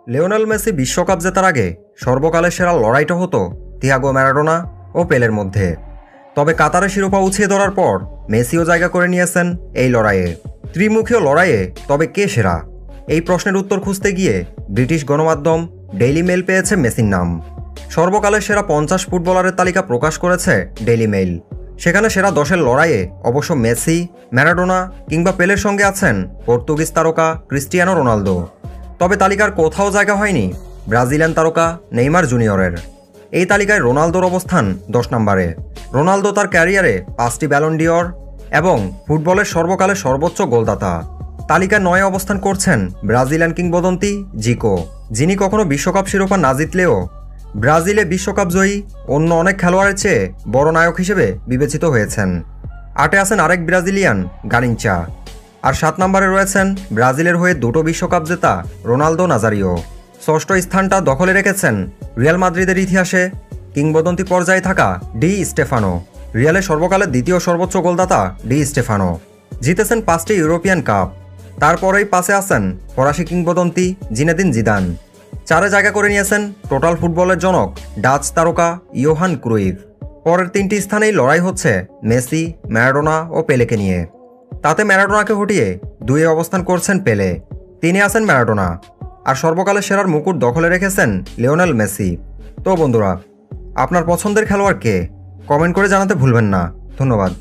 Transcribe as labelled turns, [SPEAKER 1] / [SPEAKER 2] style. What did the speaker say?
[SPEAKER 1] Lionel Messi বিশ্বকাপ জেতার আগে সর্বকালের সেরা লড়াইটা হতো থিয়াগো ম্যারাডোনা ও পেলের মধ্যে। তবে কাতারে শিরোপা উছিয়ে ধরার পর মেসিও জায়গা করে নিয়েছেন এই লড়াইয়ে। ত্রিমুখীয় লড়াইয়ে তবে কে সেরা, এই প্রশ্নের উত্তর খুঁজতে গিয়ে ব্রিটিশ গণমাধ্যম ডেইলি মেইল পেয়েছে মেসির নাম। সর্বকালের সেরা 50 ফুটবলারের তালিকা প্রকাশ করেছে ডেইলি মেইল। সেখানে সেরা 10-এর লড়াইয়ে অবশ্য মেসি, ম্যারাডোনা কিংবা পেলের সঙ্গে আছেন পর্তুগিজ তারকা ক্রিস্টিয়ানো রোনালদো। তবে তালিকার কোথাও জায়গা হয়নি ব্রাজিলিয়ান তারকা নেইমার জুনিয়রের। এই তালিকায় রোনালদোর অবস্থান 10 নম্বরে। রোনালদো তার ক্যারিয়ারে 5টি ব্যালন ডিওর এবং ফুটবলের সর্বকালের সর্বোচ্চ গোলদাতা। তালিকায় 9 অবস্থান করছেন ব্রাজিলিয়ান কিংবদন্তি জিকো, যিনি কখনো বিশ্বকাপ শিরোপা না জিতলেও ব্রাজিলে বিশ্বকাপ জয়ী অন্য অনেক খেলোয়াড়ের চেয়ে বড় নায়ক হিসেবে বিবেচিত হয়েছেন। 8-এ আছেন আরেক ব্রাজিলিয়ান গারিনচা। আর 7 নম্বরে রয়েছেন ব্রাজিলের হয়ে 2টো বিশ্বকাপ জেতা রোনালদো নাজারিও। 6ষ্ঠ স্থানটা দখলে রেখেছেন রিয়াল মাদ্রিদের ইতিহাসে কিংবদন্তি পর্যায়ে থাকা ডি স্টেফানো। রিয়ালের সর্বকালের 2য় সর্বোচ্চ গোলদাতা ডি স্টেফানো, জিতেছেন 5টি ইউরোপিয়ান কাপ। তারপরেই 5-এ আছেন ফরাসি কিংবদন্তি জিনেদিন জিদান। 4-এ জায়গা করে নিয়েছেন টোটাল ফুটবলের জনক ডাচ তারকা ইয়োহান ক্রুইফ। পরের 3টি স্থানেই লড়াই হচ্ছে মেসি, ম্যারাডোনা ও পেলেকে নিয়ে। তাতে ম্যারাডোনাকে হটিয়ে 2-এ অবস্থান করছেন পেলে, 3-এ আছেন ম্যারাডোনা। আর সর্বকালের সেরার মুকুট দখলে রেখেছেন লিওনেল মেসি। তো বন্ধুরা, আপনার পছন্দের খেলোয়াড় কে? কমেন্ট করে জানাতে ভুলবেন না। ধন্যবাদ।